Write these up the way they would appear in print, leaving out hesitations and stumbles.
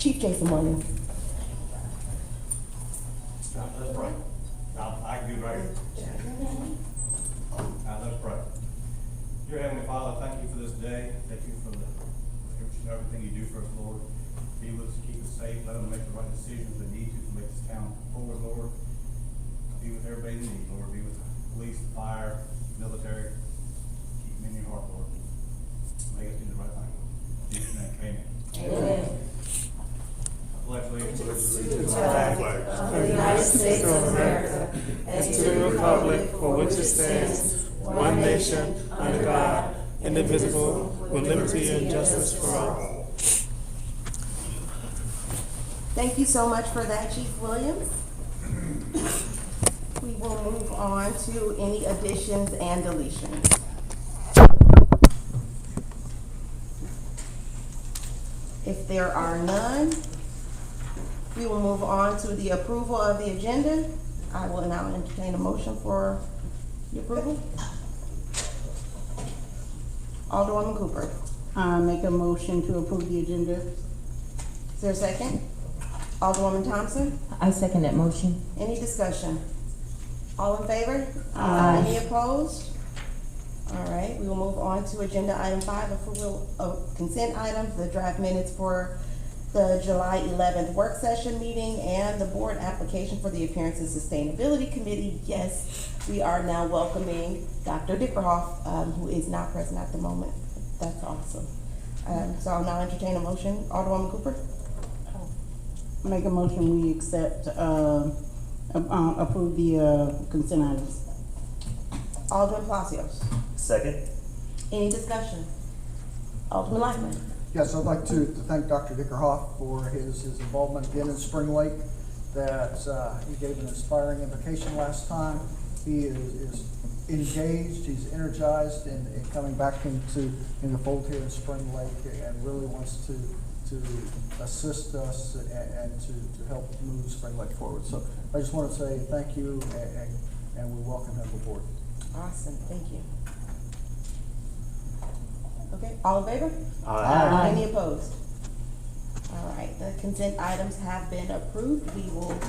Chief Jason Williams. Let's pray. I can do right here. Let's pray. Dear Heavenly Father, thank you for this day. Thank you for everything you do for us, Lord. Be with us, keep us safe. Let them make the right decisions they need to make this town forward, Lord. Be with everybody in need, Lord. Be with the police, the fire, military. Keep them in your heart, Lord. Make us do the right thing. In Jesus' name, amen. Amen. Pledge allegiance To the flag of the United States of America and to the republic for which it stands, one nation, under God, indivisible, with liberty and justice for all. Thank you so much for that, Chief Williams. We will move on to any additions and deletions. If there are none, we will move on to the approval of the agenda. I will now entertain a motion for the approval. Alderwoman Cooper. I make a motion to approve the agenda. Is there a second? Alderwoman Thompson. I second that motion. Any discussion? All in favor? Aye. Any opposed? All right, we will move on to agenda item 5, approval of consent items, the draft minutes for the July 11th work session meeting, and the board application for the Appearance and Sustainability Committee. Yes, we are now welcoming Dr. Dickerhoff, who is not present at the moment. That's awesome. So I'll now entertain a motion. Alderwoman Cooper? Make a motion we accept, approve the consent items. Alderman Palacios? Second. Any discussion? Alderman Lyman? Yes, I'd like to thank Dr. Dickerhoff for his involvement again in Spring Lake, that he gave an inspiring invocation last time. He is engaged, he's energized in coming back into the fold here in Spring Lake, and really wants to assist us and to help move Spring Lake forward. So I just want to say thank you, and we welcome him aboard. Awesome, thank you. Okay, all in favor? Aye. Any opposed? All right, the consent items have been approved. We will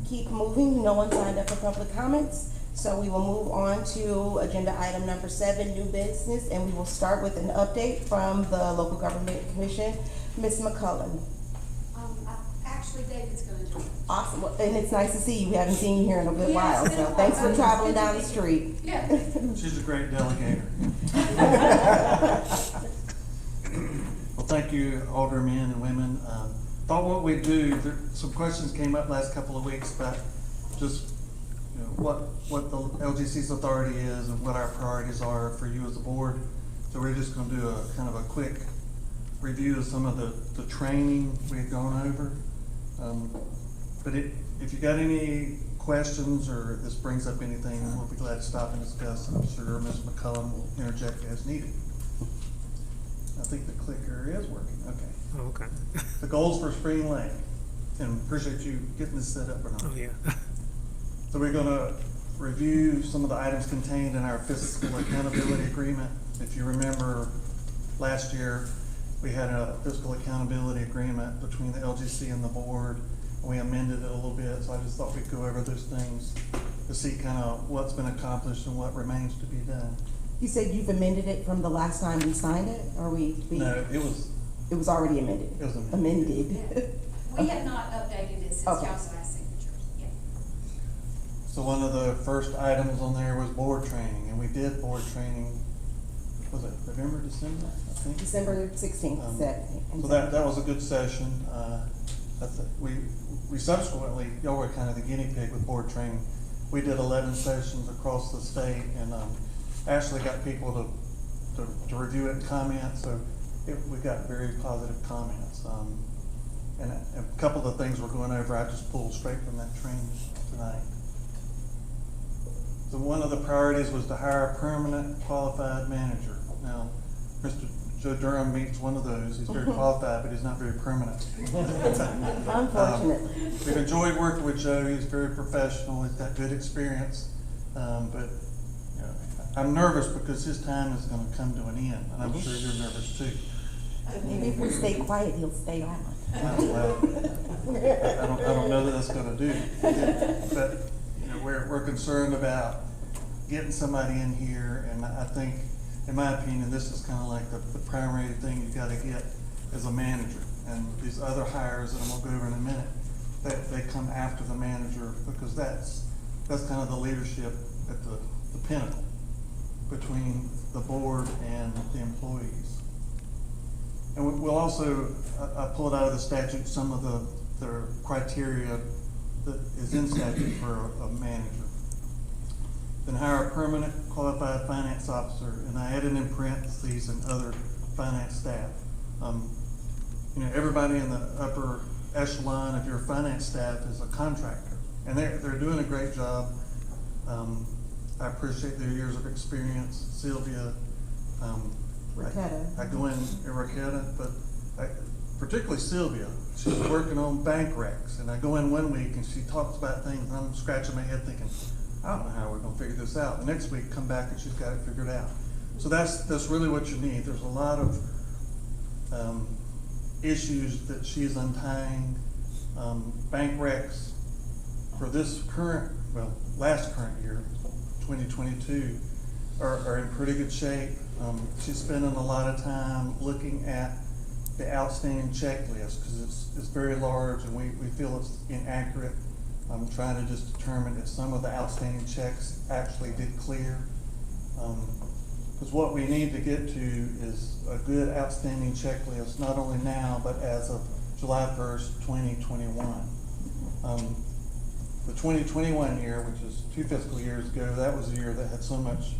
keep moving. No one signed up for public comments, so we will move on to agenda item number 7, new business, and we will start with an update from the Local Government Commission. Ms. McCullen. Actually, David's gonna join. Awesome, well, and it's nice to see you. We haven't seen you here in a good Yeah, while, it's been a so while. thanks for traveling down the street. Yeah. She's a great delegator. Well, thank you, aldermen and women. Thought what we'd do, some questions came up last couple of weeks about just what the LGC's authority is and what our priorities are for you as a board. So we're just going to do a kind of a quick review of some of the training we had gone over. But if you got any questions or this brings up anything, we'll be glad to stop and discuss. I'm sure Ms. McCullum will interject as needed. I think the clicker is working. Okay. Okay. The goals for Spring Lake, and appreciate you getting this set up or not. Oh, yeah. So we're going to review some of the items contained in our fiscal accountability agreement. If you remember last year, we had a fiscal accountability agreement between the LGC and the board. We amended it a little bit, so I just thought we'd go over those things to see kind of what's been accomplished and what remains to be done. You said you've amended it from the last time we signed it, or we? No, it was already amended. It was amended. Amended. We have not updated it since Okay. y'all's last signatures, yeah. So one of the first items on there was board training, and we did board training, was it November, December, I think? December 16th, 17th. So that was a good session. We subsequently, y'all were kind of the guinea pig with board training. We did 11 sessions across the state, and Ashley got people to review it and comment, so we got very positive comments. And a couple of the things we're going over, I just pulled straight from that training tonight. So one of the priorities was to hire a permanent qualified manager. Now, Mr. Joe Durham meets one of those. He's very qualified, but he's not very permanent. Unfortunately. We've enjoyed working with Joe. He's very professional. He's got good experience. But you know, I'm nervous because his time is going to come to an end, and I'm sure you're nervous too. Maybe if we stay quiet, he'll stay on. Well, I don't know that that's gonna do it. But, you know, we're concerned about getting somebody in here, and I think, in my opinion, this is kind of like the primary thing you gotta get as a manager. And these other hires that I'm gonna go over in a minute, they come after the manager, because that's kind of the leadership at the pinnacle between the board and the employees. And we'll also, I pulled out of the statute some of the criteria that is in statute for a manager. Then hire a permanent qualified finance officer, and I added in parentheses and other finance staff. You know, everybody in the upper echelon of your finance staff is a contractor, and they're doing a great job. I appreciate their years of experience. Sylvia, Raquetta. I go in Raquetta, but particularly Sylvia. She's working on bank recs, and I go in one week and she talks about things, and I'm scratching my head thinking, I don't know how we're gonna figure this out. The next week, come back and she's got it figured out. So that's really what you need. There's a lot of issues that she's untying. Bank recs for this last current year, 2022, are in pretty good shape. She's spending a lot of time looking at the outstanding checklist, because it's very large and we feel it's inaccurate. I'm trying to just determine if some of the outstanding checks actually did clear. Because what we need to get to is a good outstanding checklist, not only now, but as of July 1st, 2021. The 2021 year, which is 2 fiscal years ago, that was a year that had so much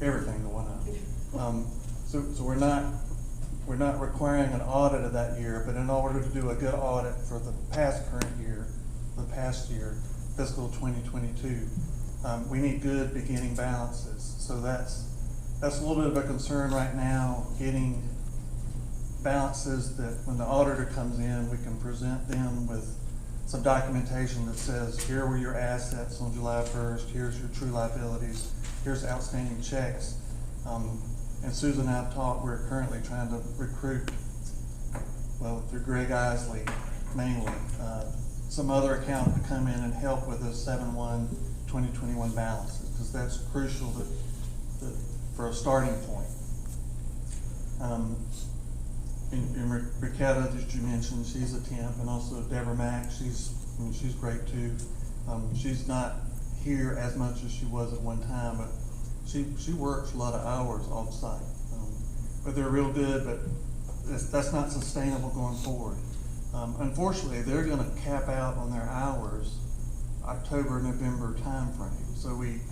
everything going on. So we're not requiring an audit of that year, but in order to do a good audit for the past year, fiscal 2022, we need good beginning balances. So that's a little bit of a concern right now, getting balances that when the auditor comes in, we can present them with some documentation that says, here were your assets on July 1st, here's your true liabilities, here's outstanding checks. And Susan and I have talked, we're currently trying to recruit, through Greg Isley mainly, some other accountant to come in and help with those 7/1/2021 balances, because that's crucial for a starting point. In Raquetta, that you mentioned, she's a temp, and also Deborah Mack, she's great too. She's not here as much as she was at one time, but she works a lot of hours off site. But they're real good, but that's not sustainable going forward. Unfortunately, they're gonna cap out on their hours October, November timeframe. So we've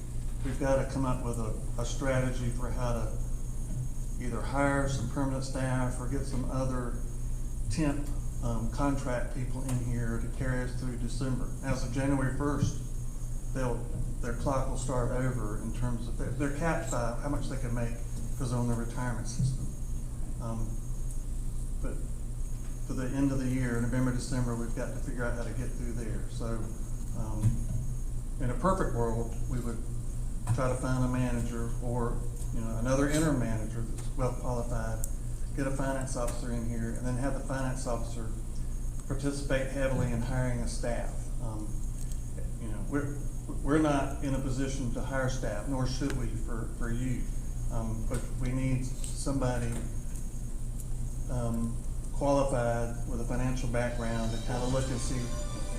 got to come up with a strategy for how to either hire some permanent staff or get some other temp contract people in here to carry us through December. As of January 1st, their clock will start over in terms of they're capped by how much they can make because they're on the retirement system. But for the end of the year, November, December, we've got to figure out how to get through there. So in a perfect world, we would try to find a manager or another interim manager that's well qualified, get a finance officer in here, and then have the finance officer participate heavily in hiring a staff. We're not in a position to hire staff, nor should we for you. But we need somebody qualified with a financial background to kind of look and see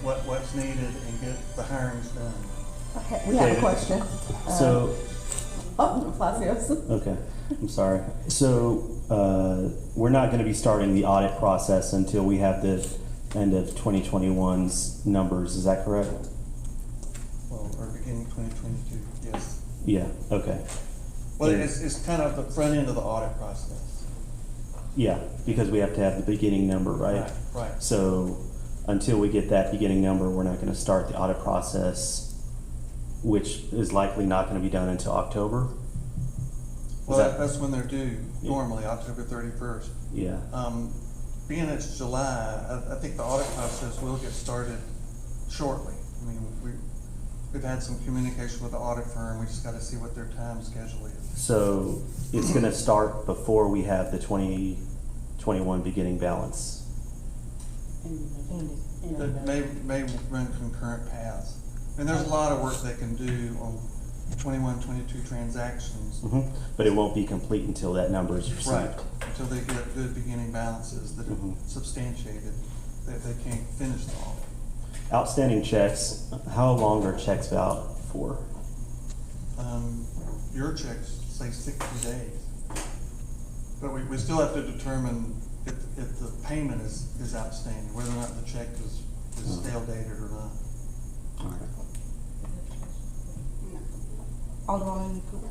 what's needed and get the hirings done. Okay, we have a question. So, Placios. okay, I'm sorry. So, we're not going to be starting the audit process until we have the end of 2021's numbers, is that correct? Well, or beginning 2022, yes. Yeah, okay. Well, it's kind of the front end of the audit process. Yeah, because we have to have the beginning number, right? Right. So, until we get that beginning number, we're not going to start the audit process, which is likely not going to be done until October. Well, that's when they're due, normally, October 31st. Yeah. Being it's July, I think the audit process will get started shortly. I mean, we've had some communication with the audit firm. We just got to see what their time schedule is. So it's going to start before we have the 21 beginning balance. That may run concurrent paths. And there's a lot of work they can do on 21, 22 transactions. But it won't be complete until that number is received. Right, until they get good beginning balances that are Mhm. substantiated, that they can't finish them all. Outstanding checks, how long are checks out for? Your checks say 60 days. But we still have to determine if the payment is outstanding, whether or not the check is stale dated or not. All right. Alderman Cooper?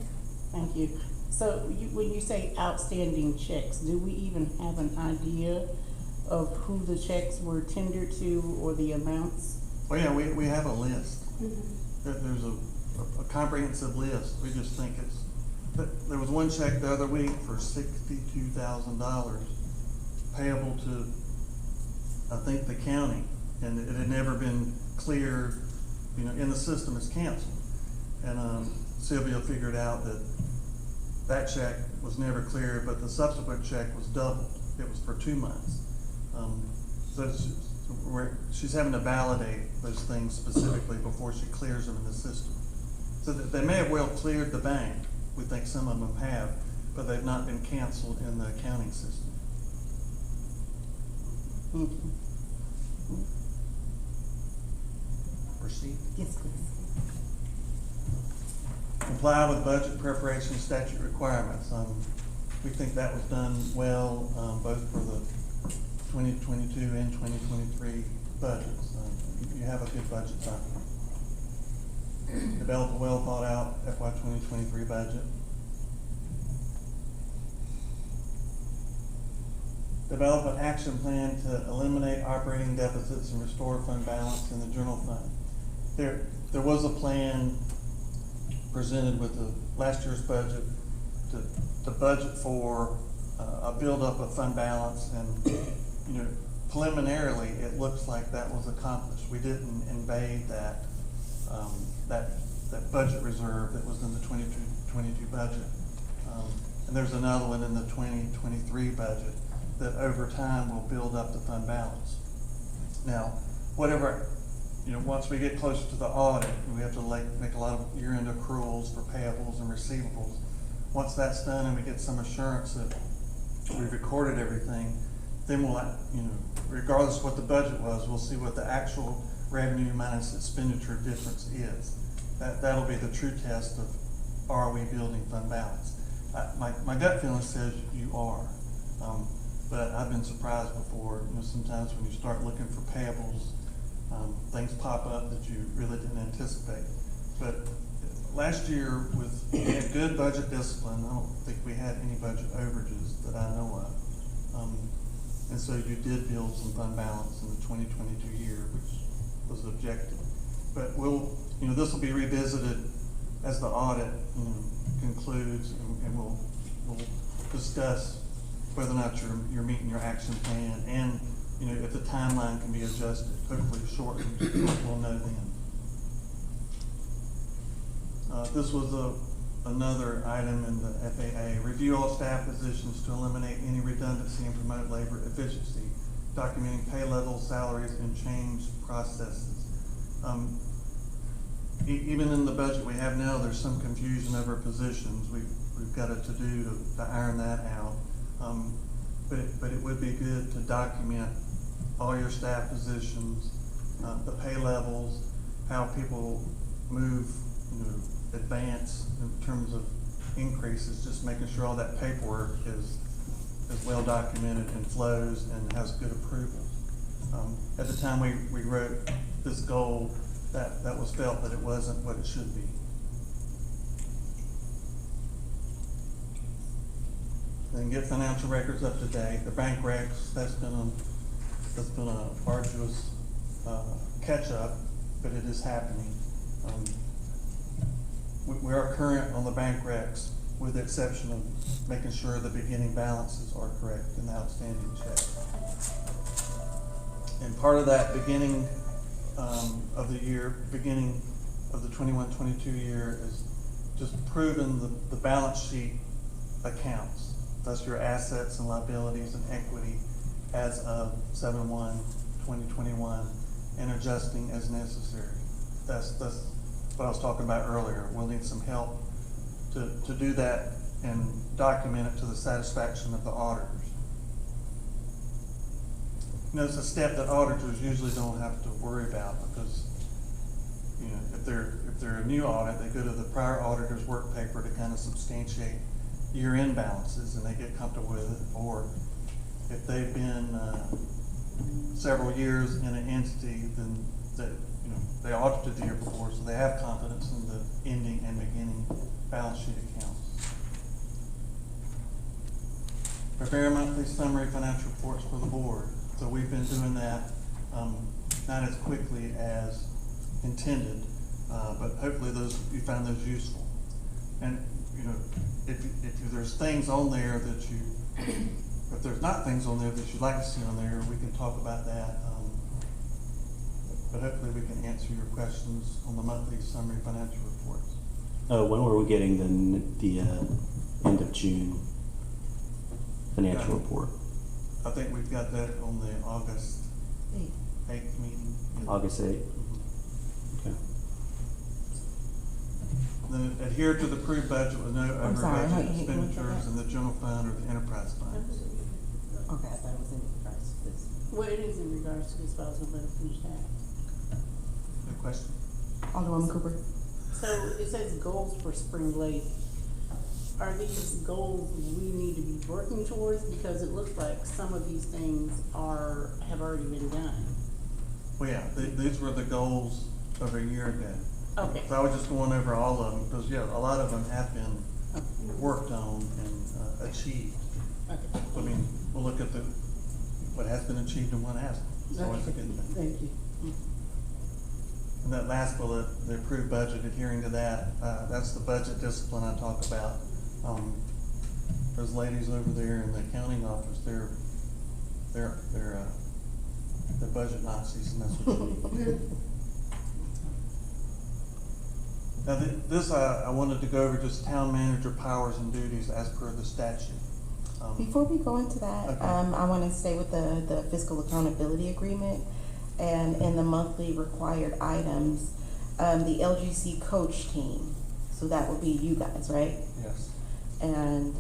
Thank you. So when you say outstanding checks, do we even have an idea of who the checks were tendered to or the amounts? Well, yeah, we have a list. There's a comprehensive list. We just think there was one check the other week for $62,000 payable to, I think, the county. And it had never been cleared, in the system as canceled. And Sylvia figured out that check was never cleared, but the subsequent check was doubled. It was for 2 months. So she's having to validate those things specifically before she clears them in the system. So that they may have well cleared the bank. We think some of them have, but they've not been canceled in the accounting system. Proceed. Yes, please. Comply with budget preparation statute requirements. We think that was done well, both for the 2022 and 2023 budgets. You have a good budget document. Develop a well thought out FY 2023 budget. Develop an action plan to eliminate operating deficits and restore fund balance in the general fund. There was a plan presented with the last year's budget to budget for a buildup of fund balance, and preliminarily it looks like that was accomplished. We didn't invade that budget reserve that was in the 22 budget. And there's another one in the 2023 budget that over time will build up the fund balance. Now, once we get closer to the audit, we have to make a lot of year-end accruals for payables and receivables. Once that's done and we get some assurance that we've recorded everything, then we'll, regardless of what the budget was, we'll see what the actual revenue minus expenditure difference is. That'll be the true test of, are we building fund balance? My gut feeling says you are, but I've been surprised before. Sometimes when you start looking for payables, things pop up that you really didn't anticipate. But last year, we had good budget discipline. I don't think we had any budget overages that I know of. And so you did build some fund balance in the 2022 year, which was the objective. But this will be revisited as the audit, concludes, and we'll discuss whether or not you're meeting your action plan, and if the timeline can be adjusted, hopefully shortened. We'll know then. This was another item in the FAA. Review all staff positions to eliminate any redundancy and promote labor efficiency, documenting pay levels, salaries, and change processes. Even in the budget we have now, there's some confusion over positions. We've got a to-do to iron that out. But it would be good to document all your staff positions, the pay levels, how people move, advance in terms of increases, just making sure all that paperwork is well documented and flows and has good approvals. At the time we wrote this goal, that was felt that it wasn't what it should be. Then get financial records up to date. The bank recs, that's been a arduous catch up, but it is happening. We are current on the bank recs, with the exception of making sure the beginning balances are correct in the outstanding check. And part of that beginning of the year, beginning of the 21-22 year, is just proving the balance sheet accounts That's your assets and liabilities and equity as of 7/1/2021, and adjusting as necessary. That's what I was talking about earlier. We'll need some help to do that and document it to the satisfaction of the auditors. You know, it's a step that auditors usually don't have to worry about, because, you know, if they're a new audit, they go to the prior auditor's work paper to kind of substantiate year-end balances, and they get comfortable with it. Or if they've been several years in an entity, then that, you know, they audited the year before, so they have confidence in the ending and beginning balance sheet accounts. Prepare monthly summary financial reports for the board. So we've been doing that, not as quickly as intended, but hopefully you found those useful. And, you know, if there's things on there that if there's not things on there that you'd like to see on there, we can talk about that. But hopefully we can answer your questions on the monthly summary financial reports. When were we getting the end of June financial Yeah. report? I think we've got that on the August 8th meeting. August 8th? Mhm. Okay. Then adhere to the approved budget with no over sorry, budget you want expenditures that? in the general fund or the enterprise fund. Okay, I thought it was in regards to this. Well, it is in regards to this, but I was gonna let her finish that. Good question. Alderwoman Cooper. So it says goals for Spring Lake. Are these goals we need to be working towards? Because it looks like some of these things have already been done. Well, yeah, these were the goals of a year ago. Okay. So I was just going over all of them, because, yeah, a lot of them have been Okay. worked on and achieved. Okay. I mean, we'll look at what has been achieved and what hasn't. It's always a Okay. good thing. Thank you. And that last bullet, the approved budget, adhering to that, that's the budget discipline I talk about. Those ladies over there in the accounting office, they're budget Nazis, and that's what they need. Now, this, I wanted to go over just town manager powers and duties as per the statute. Before we go into that, Okay. I want to stay with the fiscal accountability agreement, and in the monthly required items, the LGC coach team. So that would be you guys, right? Yes. And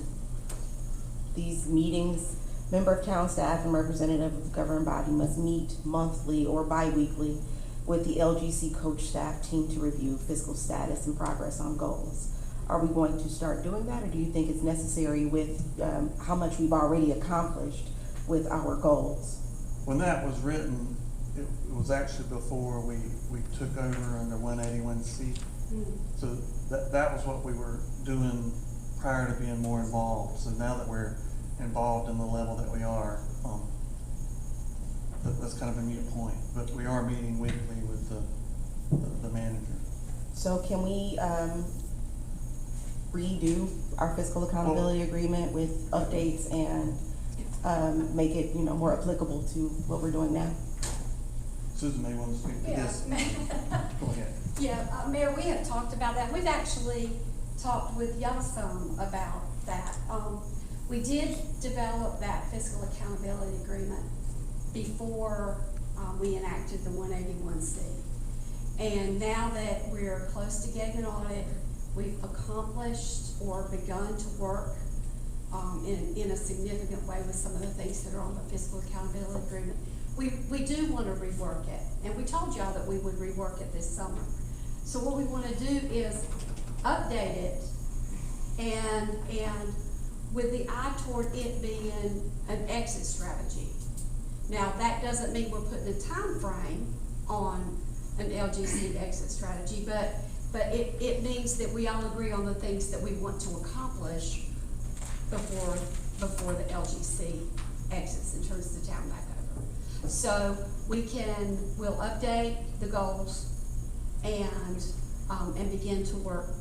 these meetings, member of town staff and representative of the governing body must meet monthly or bi-weekly with the LGC coach staff team to review fiscal status and progress on goals. Are we going to start doing that, or do you think it's necessary with how much we've already accomplished with our goals? When that was written, it was actually before we took over under 181C. So that was what we were doing prior to being more involved. So now that we're involved in the level that we are, that's kind of a moot point. But we are meeting weekly with the manager. So can we redo our fiscal accountability agreement with updates and make it, more applicable to what we're doing now? Susan may want to speak to this. Go ahead. Yeah, Mayor, we have talked about that. We've actually talked with Yellowstone about that. We did develop that fiscal accountability agreement before we enacted the 181C. And now that we're close to getting an audit, we've accomplished or begun to work in a significant way with some of the things that are on the fiscal accountability agreement. We do want to rework it, and we told y'all that we would rework it this summer. So what we want to do is update it and with the eye toward it being an exit strategy. Now, that doesn't mean we're putting a time frame on an LGC exit strategy, but it means that we all agree on the things that we want to accomplish before the LGC exits and turns the town back over. So we'll update the goals and begin to work.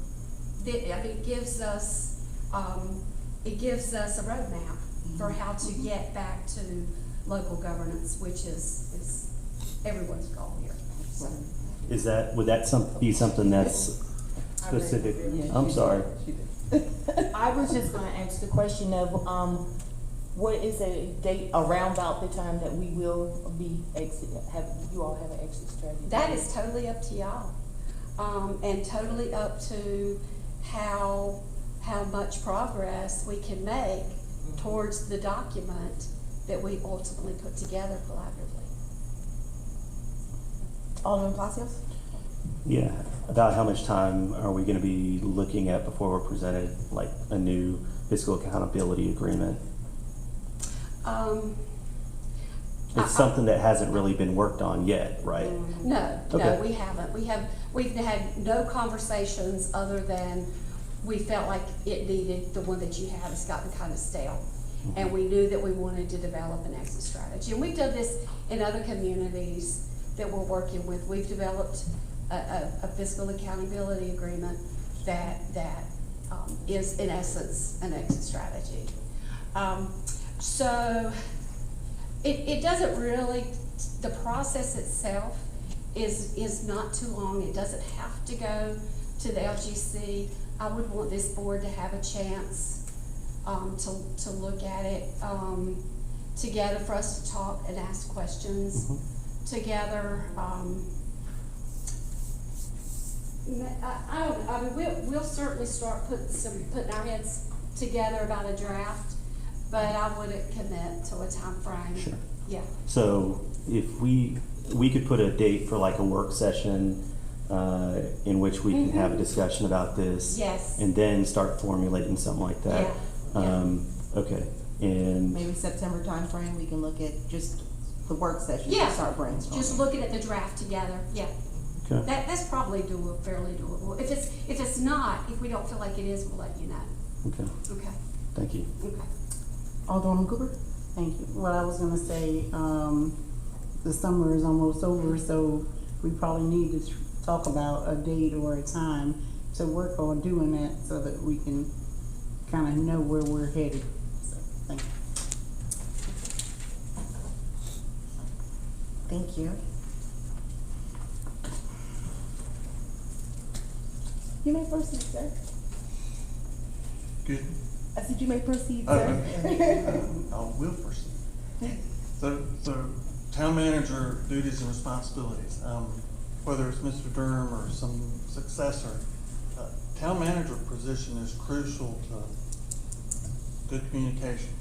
It gives us a roadmap for how to get back to local governance, which is everyone's goal here. So. Would that be something that's specific? I'm sorry. I was just gonna ask the question of, what is a date around about the time that we will be you all have an exit strategy? That is totally up to y'all, and totally up to how much progress we can make towards the document that we ultimately put together collaboratively. Alderman Palacios? Yeah, about how much time are we gonna be looking at before we're presented, like, a new fiscal accountability agreement? It's something that hasn't really been worked on yet, right? No, Okay. we haven't. We've had no conversations other than we felt like it needed, the one that you have has gotten kind of stale. And we knew that we wanted to develop an exit strategy. And we've done this in other communities that we're working with. We've developed a fiscal accountability agreement that is in essence an exit strategy. So it doesn't really, the process itself is not too long. It doesn't have to go to the LGC. I would want this board to have a chance to look at it together, for us to talk and ask questions together. I mean, we'll certainly start putting our heads together about a draft, but I wouldn't commit to a time frame. Sure. Yeah. So if we could put a date for like a work session, in which we can have a discussion about this. Yes. And then start formulating something like that. Yeah. Okay, and. Maybe September timeframe, we can look at just the work session Yeah. to start brainstorming. Just looking at the draft together, yeah. Okay. That's probably fairly doable. If it's not, if we don't feel like it is, we'll let you know. Okay, Okay, thank you. okay. Alderwoman Cooper? Thank you. What I was gonna say, the summer is almost over, so we probably need to talk about a date or a time to work on doing that so that we can kind of know where we're headed. So, thank you. Thank you. You may proceed, sir. Good. I said you may proceed, Oh, sir. okay. I will proceed. So town manager duties and responsibilities, whether it's Mr. Durham or some successor, town manager position is crucial to good communication.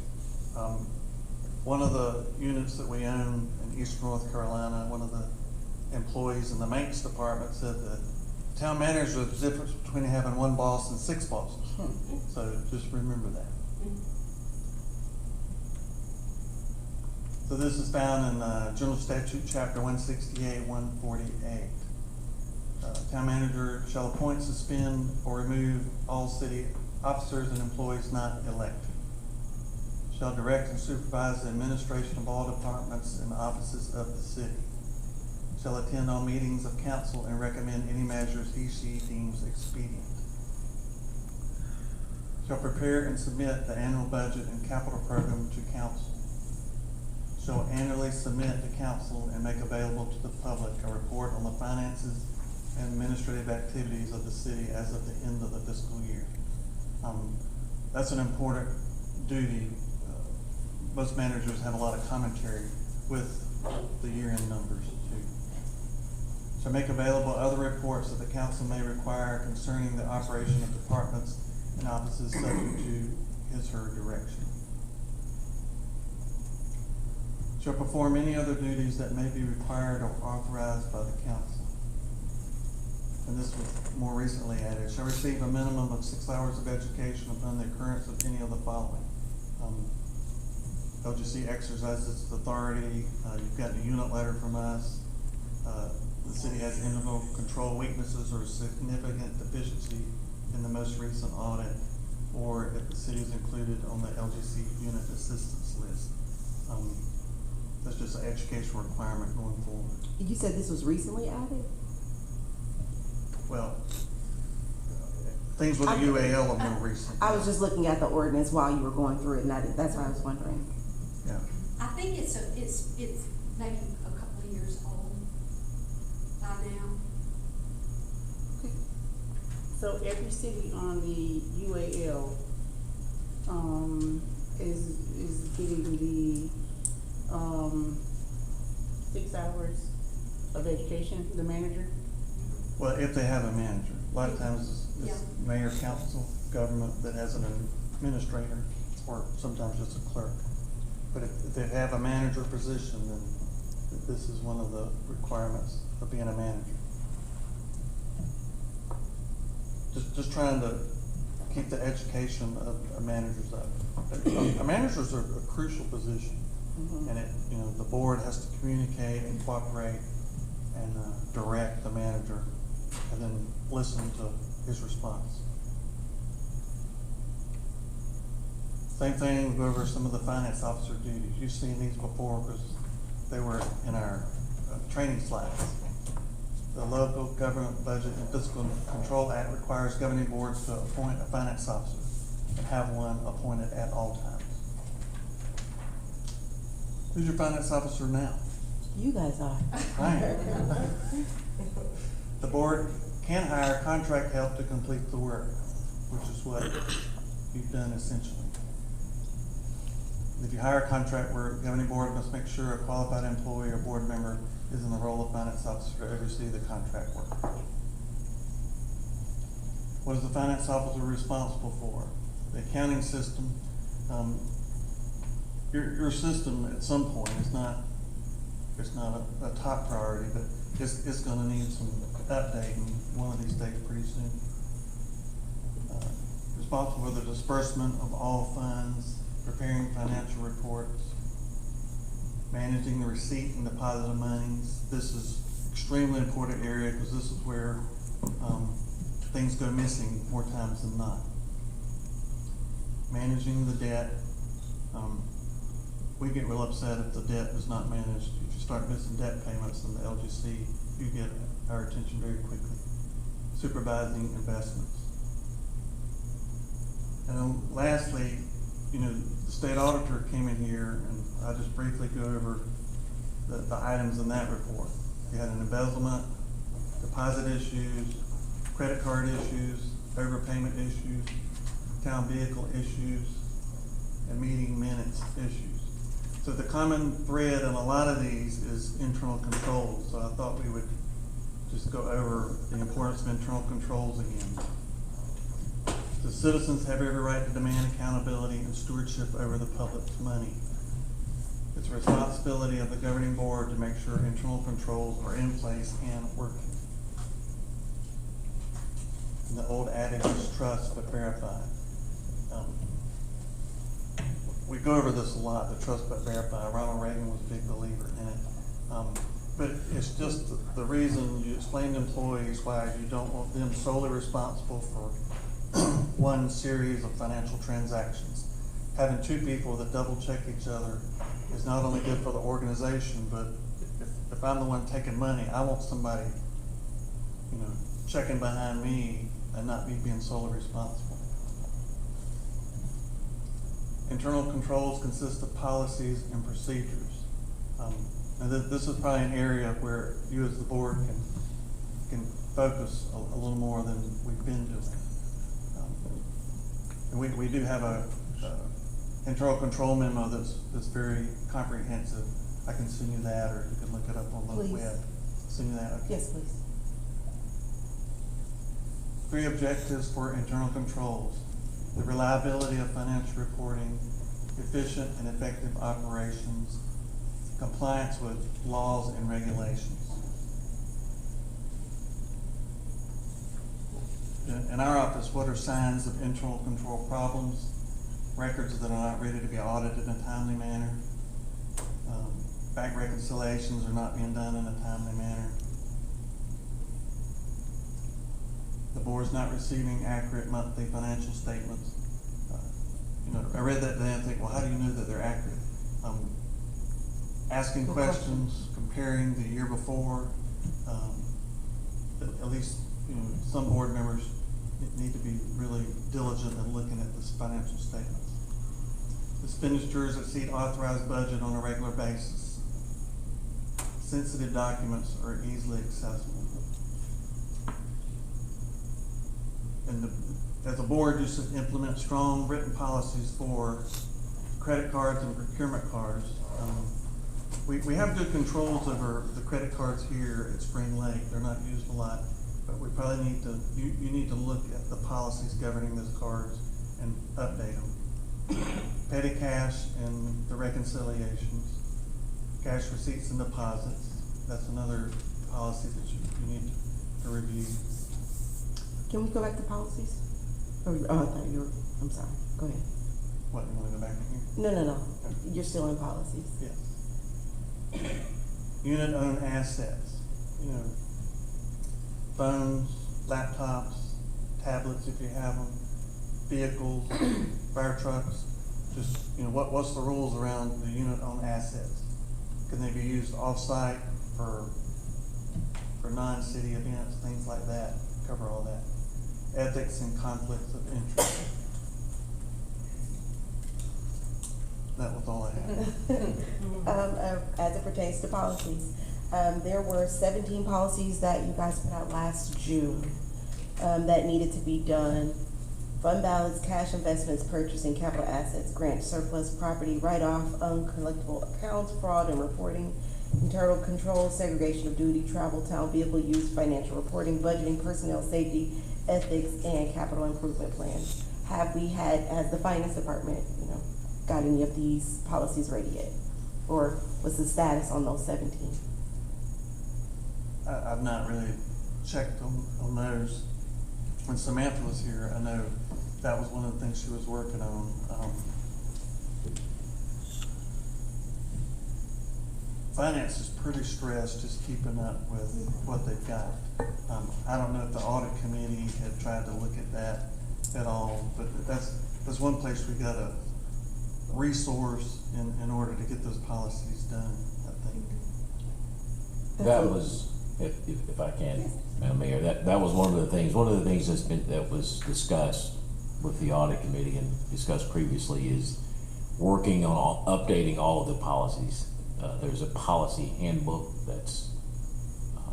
One of the units that we own in Eastern North Carolina, one of the employees in the maintenance department said that town manager is the difference between having one boss and 6 bosses. So just remember that. So this is found in General Statute, Chapter 168, 148. Town manager shall appoint, suspend, or remove all city officers and employees not elected. Shall direct and supervise the administration of all departments and offices of the city. Shall attend all meetings of council and recommend any measures he/she deems expedient. Shall prepare and submit the annual budget and capital program to council. Shall annually submit to council and make available to the public a report on the finances and administrative activities of the city as of the end of the fiscal year. That's an important duty. Most managers have a lot of commentary with the year-end numbers too. Shall make available other reports that the council may require concerning the operation of departments and offices subject to his/her direction. Shall perform any other duties that may be required or authorized by the council. And this was more recently added. Shall receive a minimum of 6 hours of education upon the occurrence of any of the following. LGC exercises its authority. You've gotten a unit letter from us. The city has internal control weaknesses or significant deficiency in the most recent audit, or if the city is included on the LGC unit assistance list. That's just an educational requirement going forward. You said this was recently added? Well, things with the UAL are more recent. I was just looking at the ordinance while you were going through it, and that's why I was wondering. Yeah. I think it's maybe a couple of years old by now. Okay. So every city on the UAL, is getting the, 6 hours of education, the manager? Well, if they have a manager, a lot of times it's mayor, council, government that has an administrator, or sometimes just a clerk. But if they have a manager position, then this is one of the requirements of being a manager. Just trying to keep the education of managers up. Managers are a crucial position, and the board has to communicate and cooperate and direct the manager, and then listen to his response. Same thing, we'll go over some of the finance officer duties. You've seen these before because they were in our training slides. The Local Government Budget and Fiscal Control Act requires governing boards to appoint a finance officer and have one appointed at all times. Who's your finance officer now? You guys are. I am. The board can hire contract help to complete the work, which is what you've done essentially. If you hire a contract work, the governing board must make sure a qualified employee or board member is in the role of finance officer to oversee the contract work. What is the finance officer responsible for? The accounting system. Your system at some point is not a top priority, but it's going to need some updating one of these days pretty soon. Responsible for the disbursement of all funds, preparing financial reports, managing the receipt and deposit of monies. This is extremely important area because this is where things go missing more times than not. Managing the debt. We get real upset if the debt is not managed. If you start missing debt payments in the LGC, you get our attention very quickly. Supervising investments. And then lastly, the state auditor came in here, and I'll just briefly go over the items in that report. You had an embezzlement, deposit issues, credit card issues, overpayment issues, town vehicle issues, and meeting minutes issues. So the common thread in a lot of these is internal controls. So I thought we would just go over the importance of internal controls again. The citizens have every right to demand accountability and stewardship over the public's money. It's a responsibility of the governing board to make sure internal controls are in place and working. And the old adage is trust but verify. We go over this a lot, the trust but verify. Ronald Reagan was a big believer in it. But it's just the reason you explain to employees why you don't want them solely responsible for one series of financial transactions. Having two people that double check each other is not only good for the organization, but if I'm the one taking money, I want somebody, checking behind me and not me being solely responsible. Internal controls consist of policies and procedures. And this is probably an area where you as the board can focus a little more than we've been doing. And we do have a internal control memo that's very comprehensive. I can send you that, or you can look it up on the web. Send you that. Okay. Yes, please. 3 objectives for internal controls: the reliability of financial reporting, efficient and effective operations, compliance with laws and regulations. In our office, what are signs of internal control problems? Records that are not ready to be audited in a timely manner. Bank reconciliations are not being done in a timely manner. The board's not receiving accurate monthly financial statements. I read that today and think, well, how do you know that they're accurate? Asking questions, comparing the year before. At least, some board members need to be really diligent in looking at this financial statements. Expenditures exceed authorized budget on a regular basis. Sensitive documents are easily accessible. as a board, you should implement strong written policies for credit cards and procurement cards. We have good controls over the credit cards here at Spring Lake. They're not used a lot, but we probably need to, you need to look at the policies governing those cards and update them. Petty cash and the reconciliations, cash receipts and deposits. That's another policy that you need to review. Can we go back to policies? Oh, I thought you were, I'm sorry, go ahead. What, you wanna go back in here? No, you're still in policies. Yes. Unit-owned assets, phones, laptops, tablets if you have them, vehicles, fire trucks. Just, what's the rules around the unit-owned assets? Can they be used off-site for non-city events, things like that? Cover all that. Ethics and conflicts of interest. That was all I had. As it pertains to policies, there were 17 policies that you guys put out last June, that needed to be done. Fund balance, cash investments, purchasing capital assets, grant surplus property, write-off, uncollectible accounts, fraud and reporting, internal control, segregation of duty, travel, town vehicle use, financial reporting, budgeting, personnel safety, ethics, and capital improvement plans. Have we had, has the finance department, got any of these policies ready yet? Or what's the status on those 17? I've not really checked on those. When Samantha was here, I know that was one of the things she was working on. Finance is pretty stressed just keeping up with what they've got. I don't know if the audit committee had tried to look at that at all, but that's one place we got a resource in order to get those policies done, I think. That was, if I can, Madam Mayor, that was one of the things that was discussed with the audit committee and discussed previously is working on updating all of the policies. There's a policy handbook that's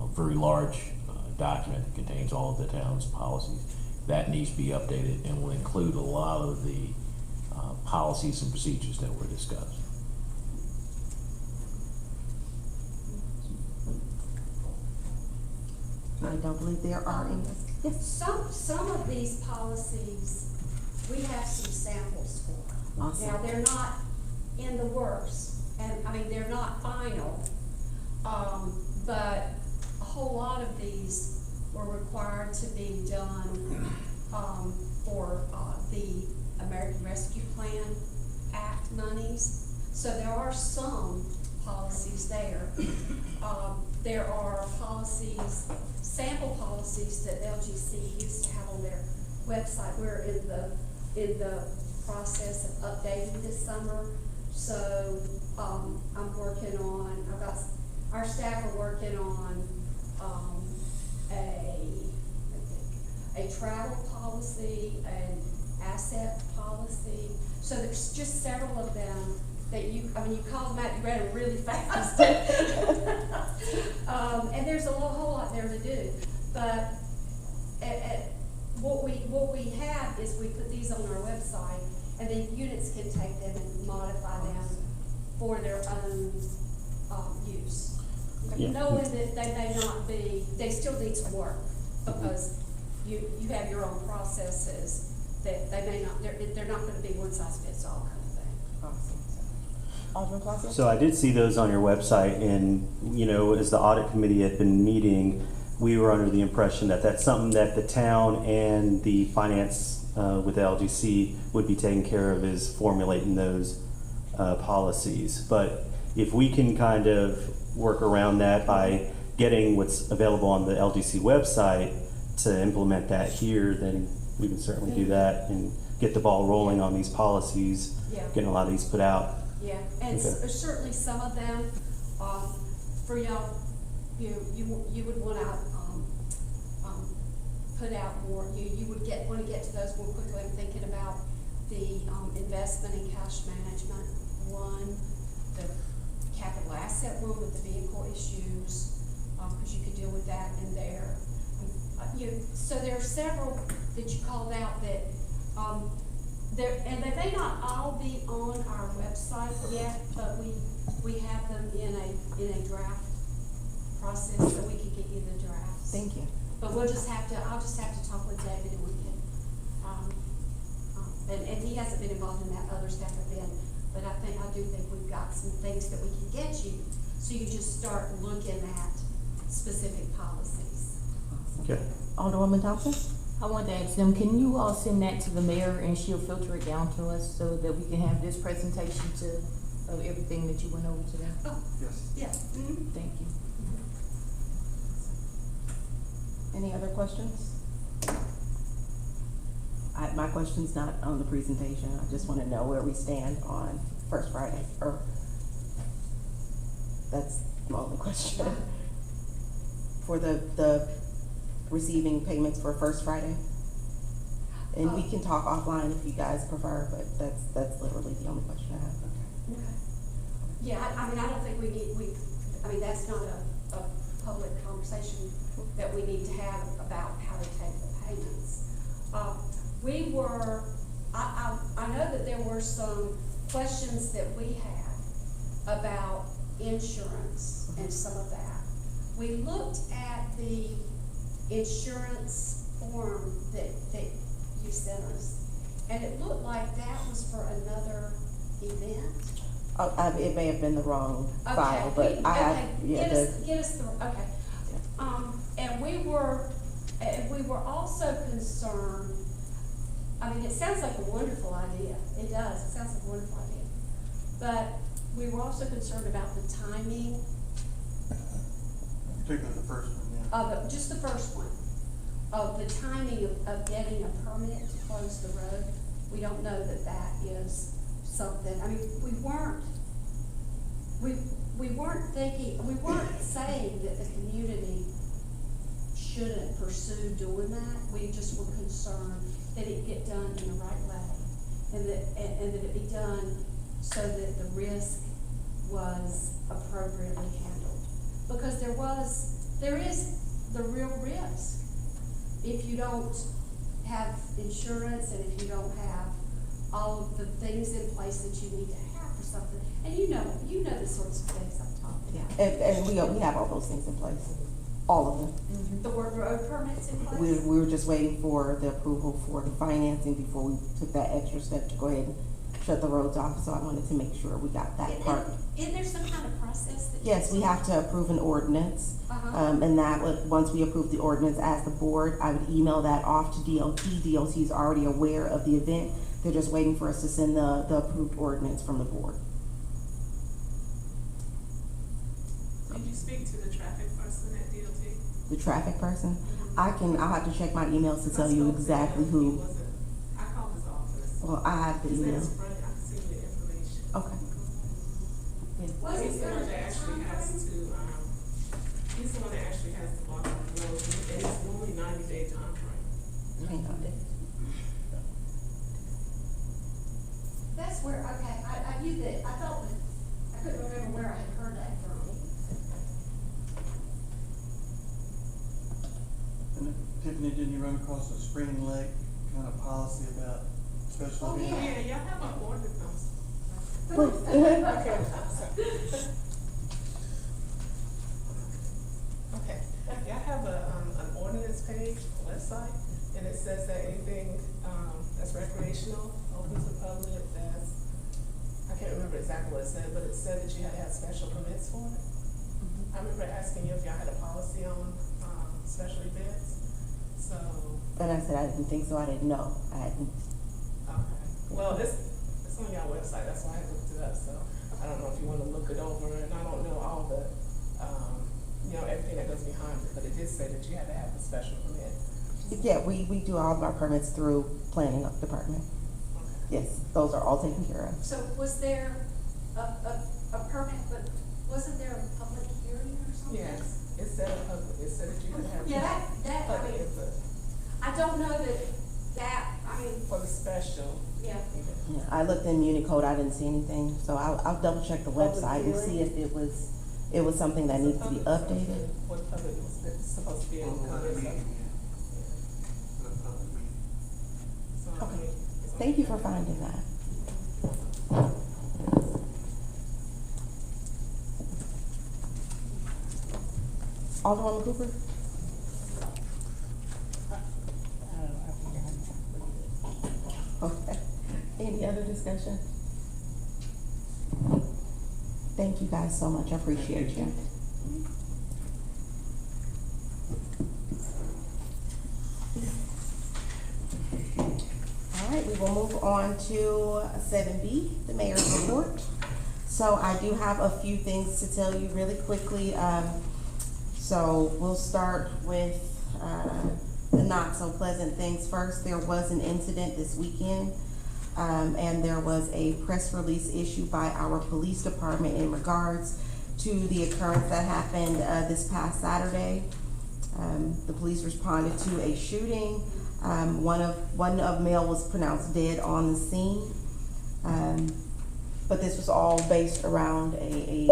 a very large document that contains all of the town's policies. That needs to be updated and will include a lot of the policies and procedures that were discussed. I don't believe there are any. Yes. Some of these policies, we have some samples for. Awesome. Now, they're not in the works, and, they're not final, but a whole lot of these were required to be done, for, the American Rescue Plan Act monies. So there are some policies there. There are policies, sample policies that LGC used to have on their website. We're in the process of updating this summer. So I'm working on, our staff are working on a travel policy, an asset policy. So there's just several of them that you called them out, you read them really fast. And there's a whole lot there to do. But what we have is we put these on our website, and then units can take them and modify them for their own use. Yeah. Knowing that they may not be, they still need some work, because you have your own processes that they may not, they're not gonna be one size fits all kind of thing. Awesome. Alderman Plaza? So I did see those on your website, and, as the audit committee had been meeting, we were under the impression that that's something that the town and the finance with LGC would be taking care of, is formulating those policies. But if we can kind of work around that by getting what's available on the LGC website to implement that here, then we can certainly do that and get the ball rolling on these policies, Yeah. getting a lot of these put out. Yeah, and Okay. certainly some of them, for y'all, you would wanna, put out more, you would wanna get to those more quickly. I'm thinking about the, investment and cash management one, the capital asset one with the vehicle issues, cause you could deal with that in there. So there are several that you called out that, and they may not all be on our website yet, but we have them in a draft process, so we can get you the drafts. Thank you. But I'll just have to talk with David and we can, and he hasn't been involved in that, other staff have been, but I do think we've got some things that we can get you, so you just start looking at specific policies. Okay. Alderwoman Thompson? I wanted to ask them, can you all send that to the mayor and she'll filter it down to us so that we can have this presentation of everything that you went over today? Oh, Yes. yeah. Mm-hmm. Thank you. Any other questions? My question's not on the presentation. I just want to know where we stand on First Friday, or that's my only question. For the receiving payments for First Friday. And we can talk offline if you guys prefer, but that's literally the only question I have. Okay. Yeah, I mean, I don't think that's not a public conversation that we need to have about how to take the payments. I know that there were some questions that we had about insurance and some of that. We looked at the insurance form that you sent us, and it looked like that was for another event. It may have been the wrong Okay, file, but I have, yeah, get us through, okay. And we were also concerned, I mean, it sounds like a wonderful idea. It does, it sounds like a wonderful idea. But we were also concerned about the timing Particularly the first one, yeah. of, just the first one, of the timing of getting a permit to close the road. We don't know that that is something, I mean, we weren't saying that the community shouldn't pursue doing that. We just were concerned that it get done in the right way, and that it be done so that the risk was appropriately handled. Because there is the real risk if you don't have insurance and if you don't have all of the things in place that you need to have for something. And you know the sorts of things I'm talking about. and we have all those things in place, all of them. The road permits in place? We were just waiting for the approval for the financing before we took that extra step to go ahead and shut the roads off, so I wanted to make sure we got that part. Isn't there some kind of process that? Yes, we have to approve an ordinance, Uh-huh. and that would, once we approve the ordinance as the board, I would email that off to DOT. DOT is already aware of the event. They're just waiting for us to send the approved ordinance from the board. Did you speak to the traffic person at DOT? The traffic person, I'll have to check my emails to tell you exactly who. I called his office. Well, I have the His email. name's Frank, I can send you the information. Okay. He's the one that actually has to, he's the one that actually has to block off the road, and it's normally 90-day timeframe. Hang on. That's where, okay, I knew that, I thought that, I couldn't remember where I had heard that from. And Tiffany, didn't you run across the Spring Lake kind of policy about special Oh, events? Yeah, y'all have an ordinance. Okay, y'all have an ordinance page on the website, and it says that anything, that's recreational, open to the public, I can't remember exactly what it said, but it said that you had to have special permits for it. I remember asking you if y'all had a policy on, special events, so. And I said I didn't think so, I didn't know, I hadn't. Okay, well, it's on y'all website, that's why I looked it up, so I don't know if you wanna look it over, and I don't know all the, everything that goes behind it, but it did say that you had to have a special permit. Yeah, we do all of our permits through planning department. Okay. Yes, those are all taken care of. So was there a permit, but wasn't there a public hearing or something? Yes, it said that you could have. Yeah, that, I public mean, input I don't know that, I mean, for the special yeah. event. Yeah, I looked in Unicode, I didn't see anything, so I'll double check the Public website and hearing? see if it was it was something that needs to be updated. What public was supposed to be able to come and stuff. So, I Okay. mean, it's Thank you for finding that. Alderwoman Cooper? Okay. Any other discussion? Thank you guys so much. I appreciate you. All right, we will move on to 7B, the mayor's report. So I do have a few things to tell you really quickly. So we'll start with the not so pleasant things first. There was an incident this weekend, and there was a press release issued by our police department in regards to the occurrence that happened this past Saturday. The police responded to a shooting. One of male was pronounced dead on the scene. But this was all based around a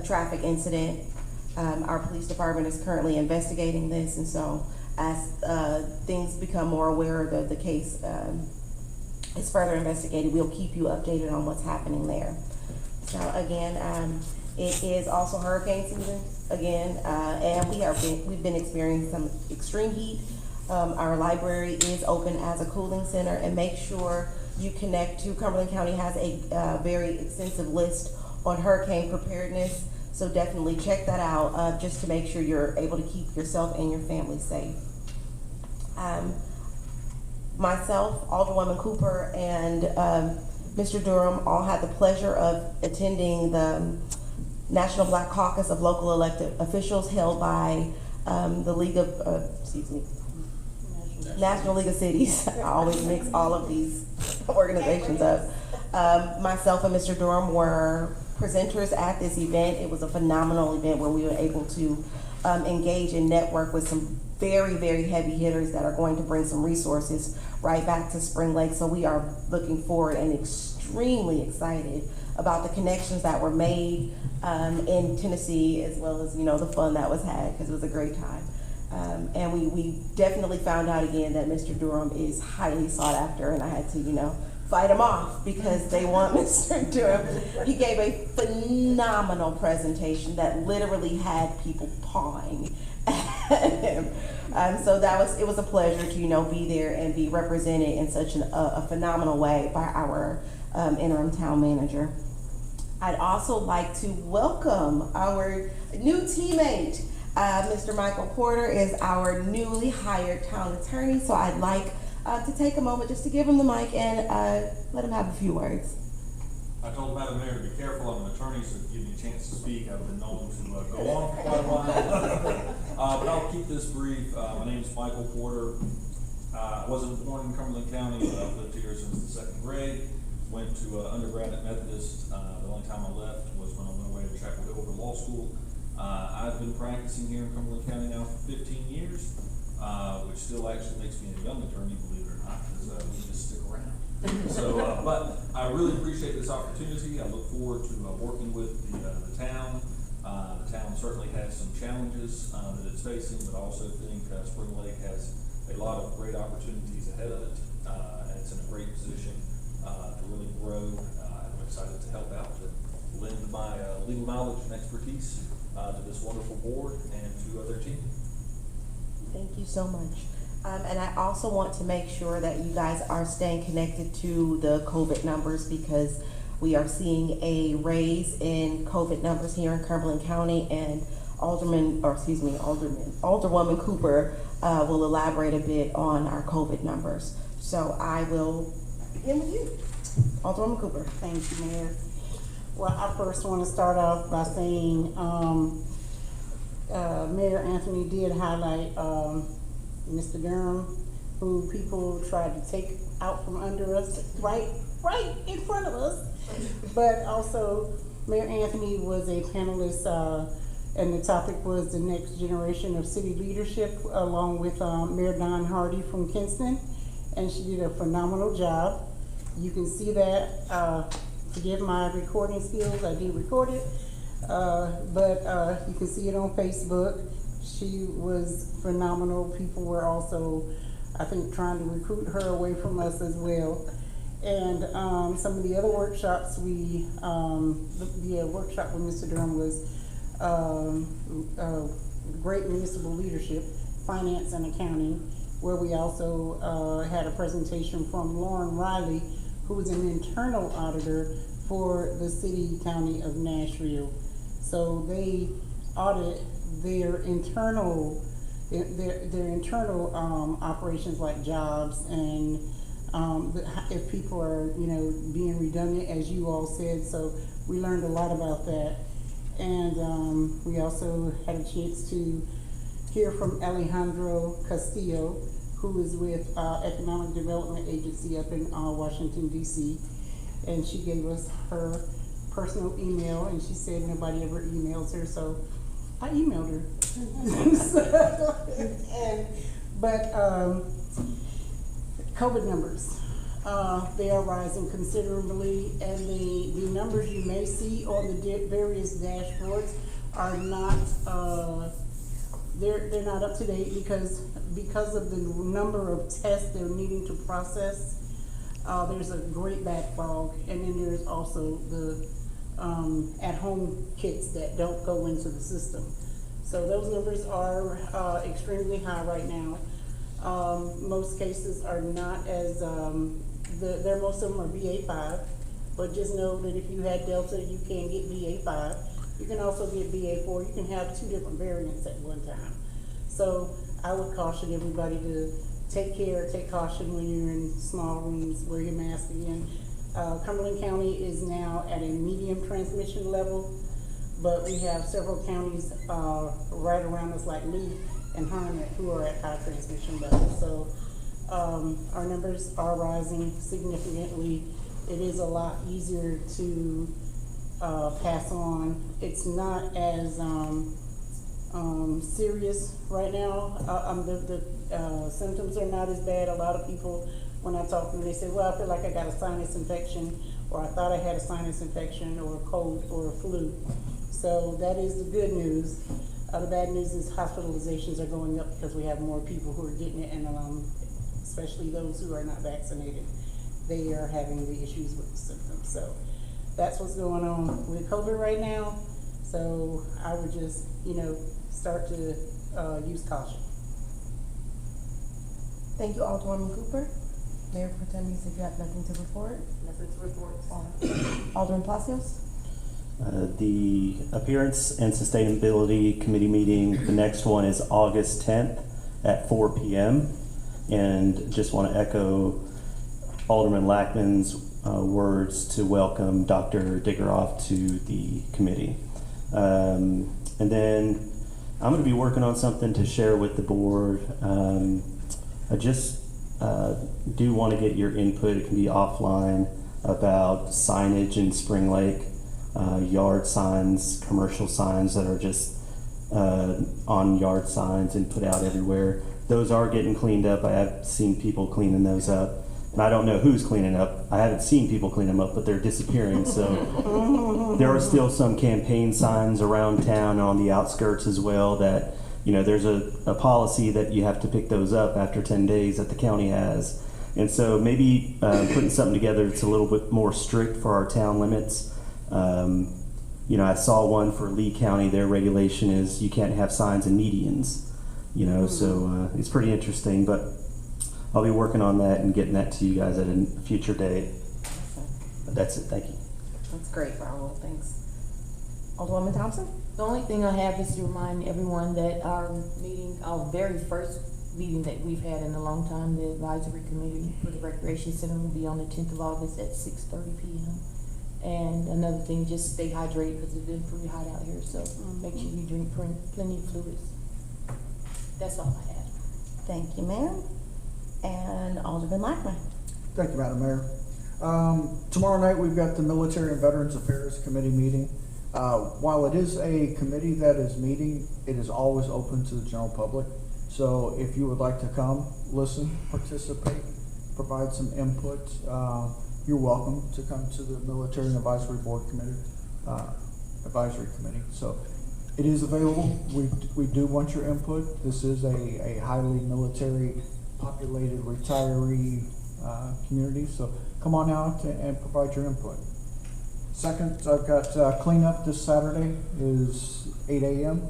traffic incident. Our police department is currently investigating this, and so as things become more aware of the case is further investigated, we'll keep you updated on what's happening there. So again, it is also hurricane season again, and we've been experiencing some extreme heat. Our library is open as a cooling center, and make sure you connect to Cumberland County has a very extensive list on hurricane preparedness. So definitely check that out, just to make sure you're able to keep yourself and your family safe. Myself, Alderwoman Cooper, and Mr. Durham all had the pleasure of attending the National Black Caucus of Local Elected Officials held by the League of, National League of Cities. I always mix all of these organizations up. Myself and Mr. Durham were presenters at this event. It was a phenomenal event where we were able to engage and network with some very, very heavy hitters that are going to bring some resources right back to Spring Lake. So we are looking forward and extremely excited about the connections that were made in Tennessee, as well as, the fun that was had, because it was a great time. And we definitely found out again that Mr. Durham is highly sought after, and I had to, fight him off because they want Mr. Durham. He gave a phenomenal presentation that literally had people pawing at him. So it was a pleasure to, be there and be represented in such a phenomenal way by our interim town manager. I'd also like to welcome our new teammate. Mr. Michael Porter is our newly hired town attorney, so I'd like to take a moment just to give him the mic and let him have a few words. I told Madam Mayor to be careful. I'm an attorney, so give me a chance to speak. I've been known to go on for quite a while. But I'll keep this brief. My name is Michael Porter. I wasn't born in Cumberland County, but I've lived here since the second grade. Went to undergrad at Methodist. The only time I left was when I went away to Chapel Hill for law school. I've been practicing here in Cumberland County now for 15 years, which still actually makes me a young attorney, believe it or not, because we just stick around. So, but I really appreciate this opportunity. I look forward to working with the town. The town certainly has some challenges that it's facing, but I also think Spring Lake has a lot of great opportunities ahead of it. And it's in a great position to really grow. I'm excited to help out, to lend my legal knowledge and expertise to this wonderful board and to their team. Thank you so much. And I also want to make sure that you guys are staying connected to the COVID numbers, because we are seeing a raise in COVID numbers here in Cumberland County, and Alderwoman Cooper will elaborate a bit on our COVID numbers. So I will begin with you, Alderwoman Cooper. Thank you, Mayor. Well, I first want to start off by saying Mayor Anthony did highlight Mr. Durham, who people tried to take out from under us, right in front of us. But also, Mayor Anthony was a panelist, and the topic was the next generation of city leadership, along with Mayor Don Hardy from Kinston, and she did a phenomenal job. You can see that. Forgive my recording skills, I did record it. But you can see it on Facebook. She was phenomenal. People were also, I think, trying to recruit her away from us as well. And some of the other workshops the workshop with Mr. Durham was great municipal leadership, finance and accounting, where we also had a presentation from Lauren Riley, who is an internal auditor for the city county of Nashville. So they audit their internal operations like jobs and if people are, being redundant, as you all said. So we learned a lot about that. And we also had a chance to hear from Alejandro Castillo, who is with Economic Development Agency up in Washington, D.C. And she gave us her personal email, and she said nobody ever emails her, so I emailed her. But COVID numbers, they are rising considerably, and the numbers you may see on the various dashboards are not, they're not up to date because of the number of tests they're needing to process. There's a great backlog, and then there's also the at-home kits that don't go into the system. So those numbers are extremely high right now. Most cases are not as, most of them are BA5, but just know that if you had Delta, you can get BA5. You can also get BA4. You can have 2 different variants at one time. So I would caution everybody to take caution when you're in small rooms, wear your mask again. Cumberland County is now at a medium transmission level, but we have several counties right around us like Lee and Harnett who are at high transmission levels. So our numbers are rising significantly. It is a lot easier to pass on. It's not as serious right now. The symptoms are not as bad. A lot of people, when I talk to them, they say, well, I feel like I got a sinus infection, or I thought I had a sinus infection, or a cold, or a flu. So that is the good news. The bad news is hospitalizations are going up because we have more people who are getting it, and especially those who are not vaccinated, they are having the issues with the symptoms. So that's what's going on with COVID right now. So I would just, start to use caution. Thank you, Alderwoman Cooper. Mayor Pro Tem, you said you have nothing to report? Nothing to report. Alderman Palacios? The Appearance and Sustainability Committee meeting, the next one is August 10th at 4 p.m. And just want to echo Alderman Lackman's words to welcome Dr. Diggeroff to the committee. And then I'm going to be working on something to share with the board. I just do want to get your input. It can be offline about signage in Spring Lake, yard signs, commercial signs that are just on yard signs and put out everywhere. Those are getting cleaned up. I have seen people cleaning those up. And I don't know who's cleaning up. I haven't seen people clean them up, but they're disappearing. So there are still some campaign signs around town and on the outskirts as well that, there's a policy that you have to pick those up after 10 days that the county has. And so maybe putting something together that's a little bit more strict for our town limits. I saw one for Lee County. Their regulation is you can't have signs in medians, so it's pretty interesting. But I'll be working on that and getting that to you guys at a future date. But that's it. Thank you. That's great, Raul. Thanks. Alderwoman Thompson? The only thing I have is to remind everyone that our very first meeting that we've had in a long time, the advisory committee for the recreation center will be on the 10th of August at 6:30 p.m. And another thing, just stay hydrated because it's been pretty hot out here, so make sure you drink plenty of fluids. That's all I have. Thank you, ma'am. And Alderman Lackman? Thank you, Madam Mayor. Tomorrow night, we've got the Military and Veterans Affairs Committee meeting. While it is a committee that is meeting, it is always open to the general public. So if you would like to come, listen, participate, provide some input, you're welcome to come to the Military and Advisory Board Committee Advisory Committee. So it is available. We do want your input. This is a highly military populated retiree community, so come on out and provide your input. Second, I've got cleanup this Saturday is 8 a.m.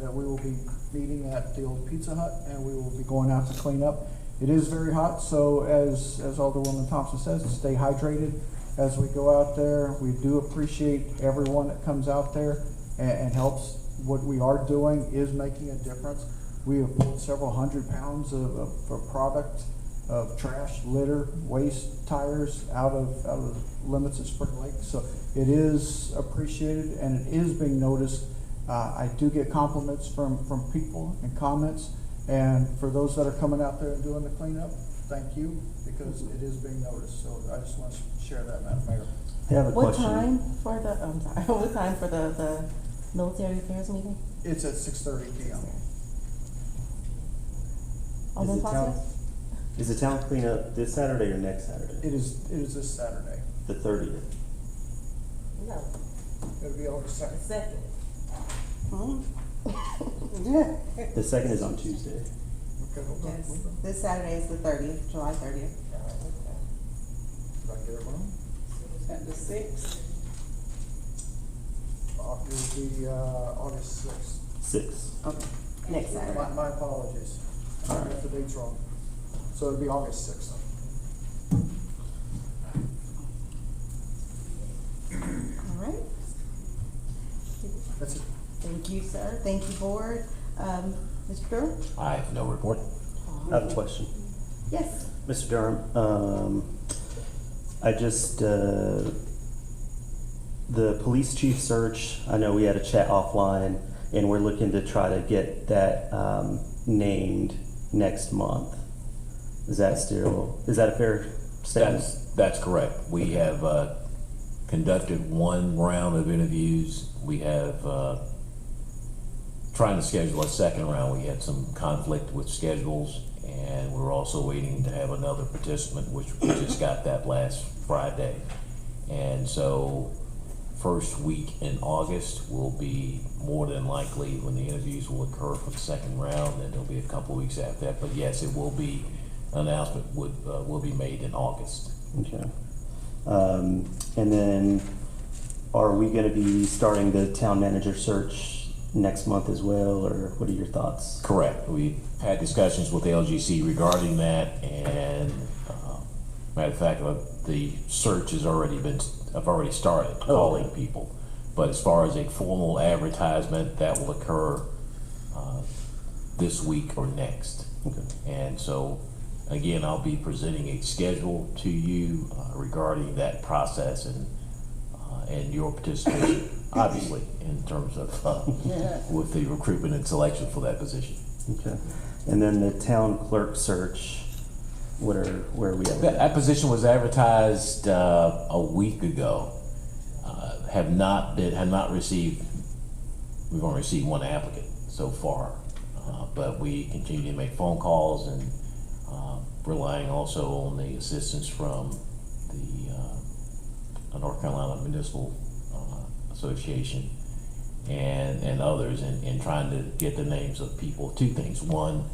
that we will be meeting at the old Pizza Hut, and we will be going out to clean up. It is very hot, so as Alderwoman Thompson says, stay hydrated as we go out there. We do appreciate everyone that comes out there and helps. What we are doing is making a difference. We have pulled several hundred pounds of product, of trash, litter, waste, tires out of the limits of Spring Lake. So it is appreciated and it is being noticed. I do get compliments from people and comments. And for those that are coming out there and doing the cleanup, thank you, because it is being noticed. So I just want to share that, Madam Mayor. I have a What question. time for the, I'm sorry, what time for the military affairs meeting? It's at 6:30 p.m. Alderman Foster? Is the town cleanup this Saturday or next Saturday? It is this Saturday. The 30th. No, It'll be August 2nd. second. The 2nd is on Tuesday. Okay, hold on. Yes, this Saturday is the 30th, July 30th. Did I get it wrong? At the 6th. It will be August 6th. 6. Okay, next Saturday. My apologies. I got the dates wrong. So it'll be August 6th. All right. That's it. Thank you, sir. Thank you, board. Mr. Durham? I have no report. I have a question. Yes. Mr. Durham, I just, the police chief search, I know we had a chat offline, and we're looking to try to get that named next month. Is that a fair statement? That's correct. We have conducted one round of interviews. We have trying to schedule a second round. We had some conflict with schedules, and we're also waiting to have another participant, which we just got that last Friday. And so first week in August will be more than likely when the interviews will occur for the second round, and there'll be a couple of weeks after that. But yes, it will be, an announcement will be made in August. Okay. And then, are we gonna be starting the town manager search next month as well, or what are your thoughts? Correct. We've had discussions with LGC regarding that, and matter of fact, the search has already started calling people. But as far as a formal advertisement, that will occur this week or next. Okay. And so, again, I'll be presenting a schedule to you regarding that process and your participation, obviously, in terms of with the recruitment and selection for that position. Okay. And then the town clerk search, where are we at? That position was advertised a week ago. Have not received. We've only received one applicant so far, but we continue to make phone calls and relying also on the assistance from the North Carolina Municipal Association and others in trying to get the names of people. Two things: one,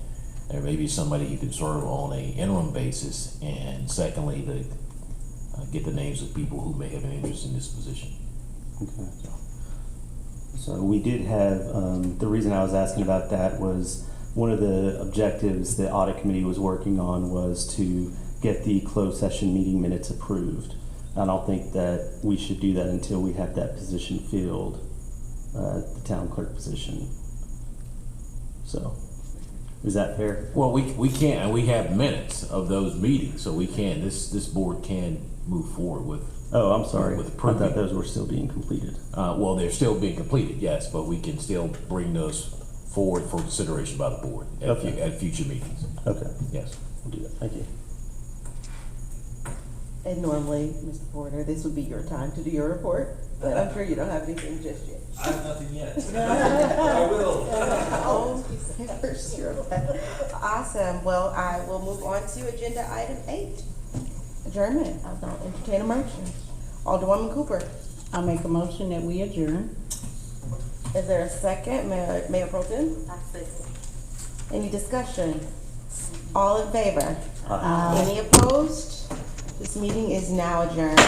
there may be somebody who can serve on an interim basis, and secondly, to get the names of people who may have an interest in this position. Okay. So we did have, the reason I was asking about that was one of the objectives the audit committee was working on was to get the closed session meeting minutes approved. I don't think that we should do that until we have that position filled, the town clerk position. So, is that fair? Well, we can't, and we have minutes of those meetings, so we can, this board can move forward with. Oh, I'm sorry. With I approving. thought those were still being completed. Well, they're still being completed, yes, but we can still bring those forward for consideration by the board at future meetings. Okay, Yes. we'll do that. Thank you. And normally, Mr. Porter, this would be your time to do your report, but I'm sure you don't have anything just yet. I have nothing yet. I will. Oh, sure. Awesome. Well, I will move on to agenda item 8. Adjournment. I'll now entertain a motion. Alderwoman Cooper. I'll make a motion that we adjourn. Is there a second, Mayor Pro Tem? I second. Any discussion? All in favor? Aye. Any opposed? This meeting is now adjourned.